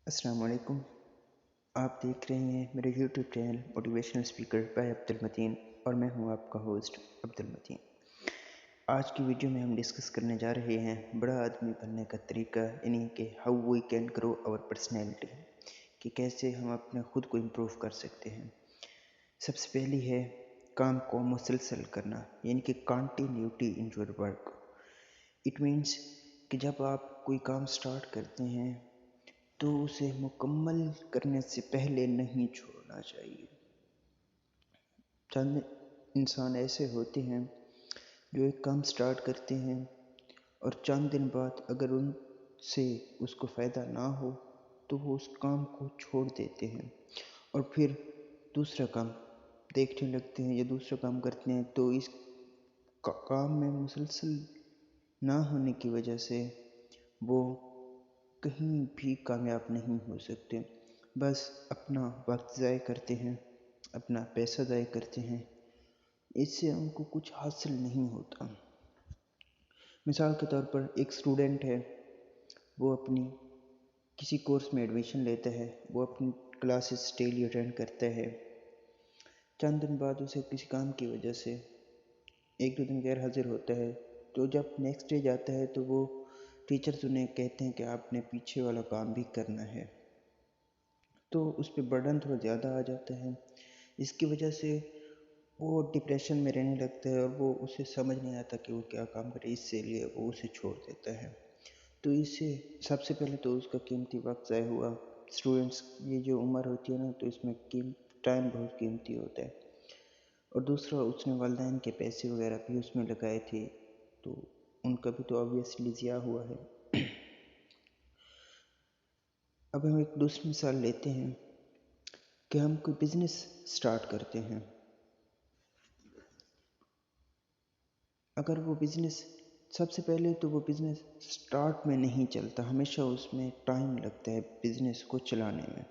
अस्सलाम वालेकुम। आप देख रहे हैं मेरे YouTube channel motivational speaker by Abdul Mateen और मैं हूं आपका होस्ट अब्दुल मतीन। आज की वीडियो में हम डिस्कस करने जा रहे हैं बड़ा आदमी बनने का तरीका, यानी कि how we can grow our personality, कि कैसे हम अपने खुद को इम्प्रूव कर सकते हैं। सबसे पहली है काम को मुसलसल करना, यानी कि continuity in your work. It means कि जब आप कोई काम स्टार्ट करते हैं तो उसे मुकम्मल करने से पहले नहीं छोड़ना चाहिए। चंद इंसान ऐसे होते हैं जो एक काम स्टार्ट करते हैं और चंद दिन बाद अगर उनसे उसको फ़ायदा ना हो तो वो उस काम को छोड़ देते हैं और फिर दूसरा काम देखने लगते हैं या दूसरा काम करते हैं। तो इस काम में मुसलसल ना होने की वजह से वो कहीं भी कामयाब नहीं हो सकते, बस अपना वक्त ज़ाय करते हैं, अपना पैसा ज़ाय करते हैं, इससे उनको कुछ हासिल नहीं होता। मिसाल के तौर पर एक स्टूडेंट है, वो अपनी किसी कोर्स में एडमिशन लेता है, वो अपनी क्लासेस डेली अटेंड करता है। चंद दिन बाद उसे किसी काम की वजह से एक दो दिन गैर हाजिर होता है, तो जब नेक्स्ट डे जाता है तो वो टीचर्स उन्हें कहते हैं कि आपने पीछे वाला काम भी करना है, तो उस पर बर्डन थोड़ा ज़्यादा आ जाता है। इसकी वजह से वो डिप्रेशन में रहने लगता है और वो उसे समझ नहीं आता कि वो क्या काम करे, इसलिए वो उसे छोड़ देता है। तो इससे सबसे पहले तो उसका कीमती वक्त ज़ाय हुआ। स्टूडेंट्स ये जो उम्र होती है ना, तो इसमें टाइम बहुत कीमती होता है। और दूसरा, उसने वालिदैन के पैसे वगैरह भी उसमें लगाए थे, तो उनका भी तो ऑब्वियसली ज़िया हुआ है। अब हम एक दूसरी मिसाल लेते हैं कि हम कोई बिज़नेस स्टार्ट करते हैं। अगर वो बिज़नेस सबसे पहले तो वो बिज़नेस स्टार्ट में नहीं चलता, हमेशा उसमें टाइम लगता है बिज़नेस को चलाने में,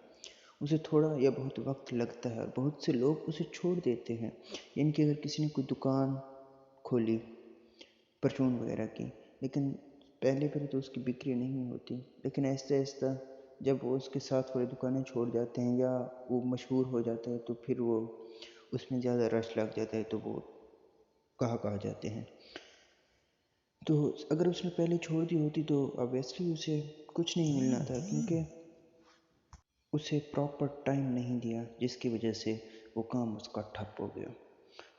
उसे थोड़ा या बहुत वक्त लगता है और बहुत से लोग उसे छोड़ देते हैं। यानी कि अगर किसी ने कोई दुकान खोली परचून वगैरह की, लेकिन पहले तो उसकी बिक्री नहीं होती, लेकिन आहिस्ता आहिस्ता जब वो उसके साथ वाली दुकानें छोड़ जाते हैं या वो मशहूर हो जाता है तो फिर वो उसमें ज़्यादा रश लग जाता है, तो वो गाहक आ जाते हैं। तो अगर उसने पहले छोड़ दी होती तो ऑब्वियसली उसे कुछ नहीं मिलना था, क्योंकि उसे प्रॉपर टाइम नहीं दिया, जिसकी वजह से वो काम उसका ठप हो गया।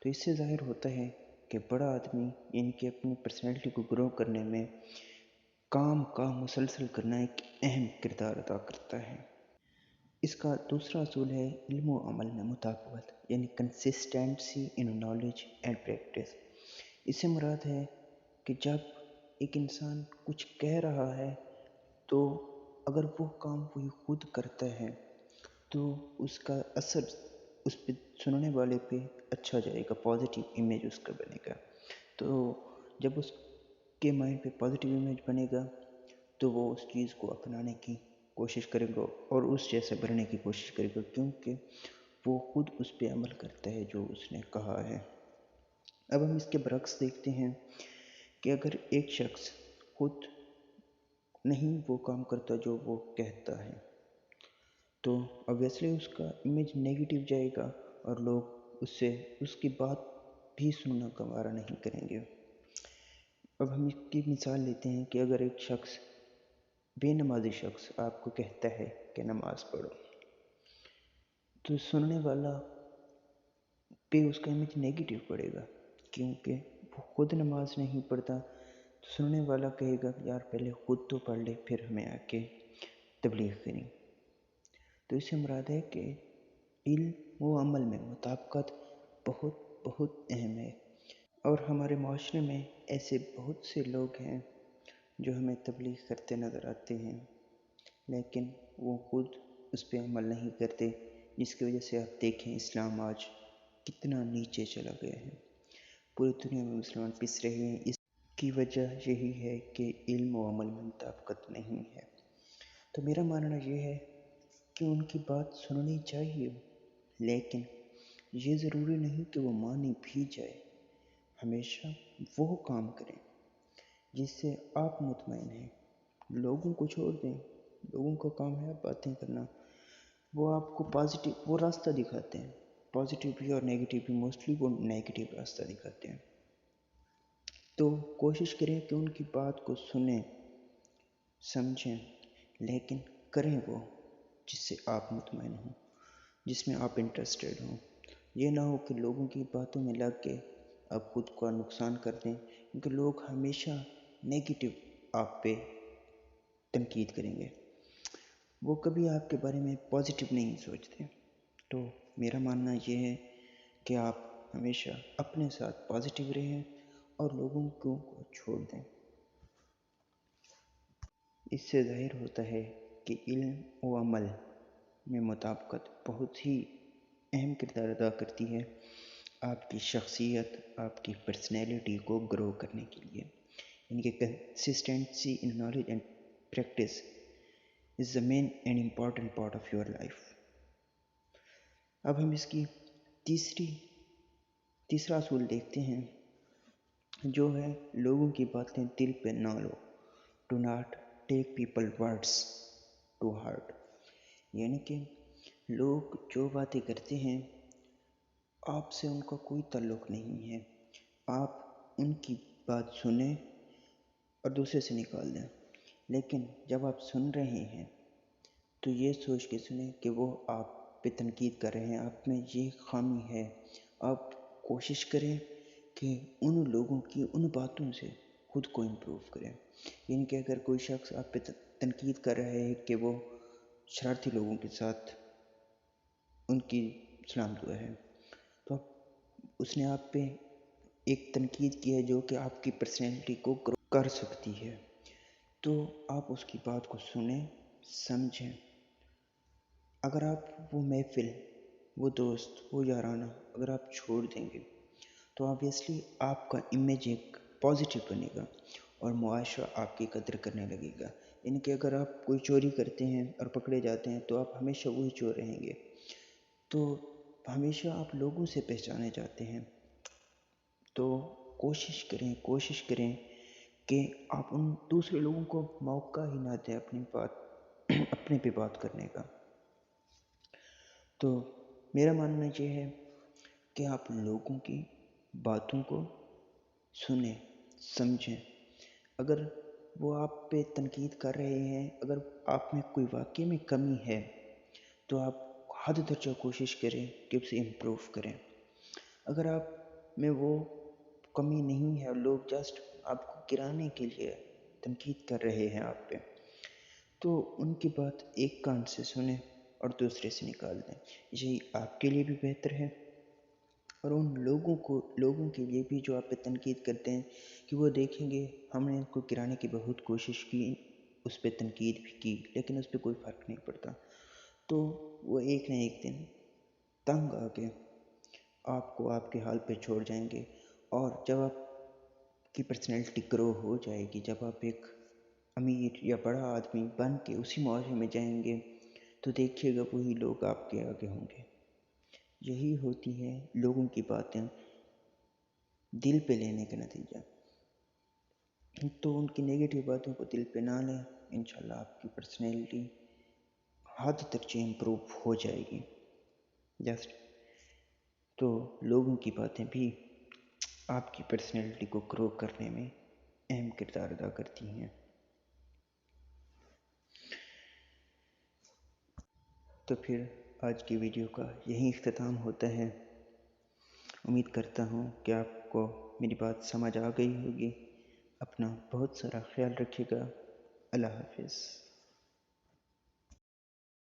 तो इससे ज़ाहिर होता है कि बड़ा आदमी, यानी कि अपनी पर्सनैलिटी को ग्रो करने में काम का मुसलसल करना एक अहम किरदार अदा करता है। इसका दूसरा असूल है इल्म व अमल में मुताक़बत, यानी consistency in knowledge and practice. इससे मुराद है कि जब एक इंसान कुछ कह रहा है तो अगर वो काम वही खुद करता है तो उसका असर उस पे सुनने वाले पे अच्छा जाएगा, पॉजिटिव इमेज उसका बनेगा। तो जब उसके माइंड पे पॉजिटिव इमेज बनेगा तो वो उस चीज़ को अपनाने की कोशिश करेगा और उस जैसा बनने की कोशिश करेगा, क्योंकि वो खुद उस पर अमल करता है जो उसने कहा है। अब हम इसके बरक्स देखते हैं कि अगर एक शख्स खुद नहीं वो काम करता जो वो कहता है, तो ऑब्वियसली उसका इमेज नेगेटिव जाएगा और लोग उससे उसकी बात भी सुनना गवारा नहीं करेंगे। अब हम इसकी मिसाल लेते हैं कि अगर एक शख्स, बेनमाजी शख्स, आपको कहता है कि नमाज पढ़ो, तो सुनने वाला पे उसका इमेज नेगेटिव पड़ेगा, क्योंकि वो खुद नमाज नहीं पढ़ता। तो सुनने वाला कहेगा यार पहले खुद तो पढ़ ले, फिर हमें आके तबलीग करें। तो इससे मुराद है कि इल्म व अमल में मुताबिकत बहुत बहुत अहम है। और हमारे माशरे में ऐसे बहुत से लोग हैं जो हमें तबलीग करते नज़र आते हैं, लेकिन वो खुद उस पर अमल नहीं करते, जिसकी वजह से आप देखें इस्लाम आज कितना नीचे चला गया है। पूरी दुनिया में मुसलमान पिस रहे हैं। इसकी वजह यही है कि इल्म व अमल में मुताबिकत नहीं है। तो मेरा मानना ये है कि उनकी बात सुननी चाहिए, लेकिन ये ज़रूरी नहीं कि वो मानी भी जाए। हमेशा वो काम करें जिससे आप मुतमईन हैं। लोगों को छोड़ दें, لوگوں کا کام ہے باتیں کرنا، وہ آپ کو پازیٹیو وہ راستہ دکھاتے ہیں، پازیٹیو بھی اور نیگیٹیو بھی، موسٹلی وہ نیگیٹیو راستہ دکھاتے ہیں۔ تو کوشش کریں کہ ان کی بات کو سنیں، سمجھیں، لیکن کریں وہ جس سے آپ مطمئن ہوں، جس میں آپ انٹرسٹیڈ ہوں۔ یہ نہ ہو کہ لوگوں کی باتوں میں لگ کے آپ خود کا نقصان کر دیں، کیونکہ لوگ ہمیشہ نیگیٹو آپ پہ تنقید کریں گے، وہ کبھی آپ کے بارے میں پازیٹیو نہیں سوچتے۔ تو میرا ماننا یہ ہے کہ آپ ہمیشہ اپنے ساتھ پازیٹیو رہیں اور لوگوں کو چھوڑ دیں۔ اس سے ظاہر ہوتا ہے کہ علم و عمل میں مطابقت بہت ہی اہم کردار ادا کرتی ہے آپ کی شخصیت، آپ کی پرسنالٹی کو گرو کرنے کے لیے، یعنی کہ consistency in knowledge and practice is the main and important part of your life. اب ہم اس کی تیسرا اصول دیکھتے ہیں، جو ہے لوگوں کی باتیں دل پہ نہ لو، do not take people words to heart, یعنی کہ لوگ جو باتیں کرتے ہیں آپ سے ان کا کوئی تعلق نہیں ہے، آپ ان کی بات سنیں اور دوسرے سے نکال دیں، لیکن جب آپ سن رہے ہیں تو یہ سوچ کے سنیں کہ وہ آپ پہ تنقید کر رہے ہیں، آپ میں یہ خامی ہے، آپ کوشش کریں کہ ان لوگوں کی ان باتوں سے خود کو امپروو کریں۔ یعنی کہ اگر کوئی شخص آپ پہ تنقید کر رہا ہے کہ وہ شرارتی لوگوں کے ساتھ ان کی سلام دعا ہے، تو اس نے آپ پہ ایک تنقید کی ہے جو کہ آپ کی پرسنالٹی کو گرو کر سکتی ہے، تو آپ اس کی بات کو سنیں، سمجھیں۔ اگر آپ وہ محفل، وہ دوست، وہ یارانہ اگر آپ چھوڑ دیں گے تو آبویسلی آپ کا امیج ایک پازیٹیو بنے گا اور معاشرہ آپ کی قدر کرنے لگے گا۔ یعنی کہ اگر آپ کوئی چوری کرتے ہیں اور پکڑے جاتے ہیں تو آپ ہمیشہ وہی چور رہیں گے، تو ہمیشہ آپ لوگوں سے پہچانے جاتے ہیں۔ تو کوشش کریں کہ آپ ان دوسرے لوگوں کو موقع ہی نہ دیں اپنے پہ بات کرنے کا۔ تو میرا ماننا یہ ہے کہ آپ لوگوں کی باتوں کو سنیں، سمجھیں۔ اگر وہ آپ پہ تنقید کر رہے ہیں، اگر آپ میں کوئی واقعی میں کمی ہے تو آپ حد درجہ کوشش کریں کہ اسے امپروو کریں۔ اگر آپ میں وہ کمی نہیں ہے اور لوگ جسٹ آپ کو گرانے کے لیے تنقید کر رہے ہیں آپ پہ، تو ان کی بات ایک کان سے سنیں اور دوسرے سے نکال دیں، یہی آپ کے لیے بھی بہتر ہے اور ان لوگوں کے لیے بھی جو آپ پہ تنقید کرتے ہیں، کہ وہ دیکھیں گے ہم نے ان کو گرانے کی بہت کوشش کی، اس پہ تنقید بھی کی لیکن اس پہ کوئی فرق نہیں پڑتا، تو وہ ایک نہ ایک دن تنگ آ کے آپ کو آپ کے حال پہ چھوڑ جائیں گے۔ اور جب آپ کی پرسنالٹی گرو ہو جائے گی، جب آپ ایک امیر یا بڑا آدمی بن کے اسی معاشرے میں جائیں گے تو دیکھیے گا وہی لوگ آپ کے آگے ہوں گے۔ یہی ہوتی ہے لوگوں کی باتیں دل پہ لینے کا نتیجہ۔ تو ان کی نیگیٹو باتوں کو دل پہ نہ لیں، انشاءاللہ آپ کی پرسنالٹی حد تک امپروو ہو جائے گی۔ تو لوگوں کی باتیں بھی آپ کی پرسنالٹی کو گرو کرنے میں اہم کردار ادا کرتی ہیں۔ تو پھر آج کی ویڈیو کا یہی اختتام ہوتا ہے۔ امید کرتا ہوں کہ آپ کو میری بات سمجھ آ گئی ہوگی۔ اپنا بہت سارا خیال رکھیے گا۔ اللہ حافظ۔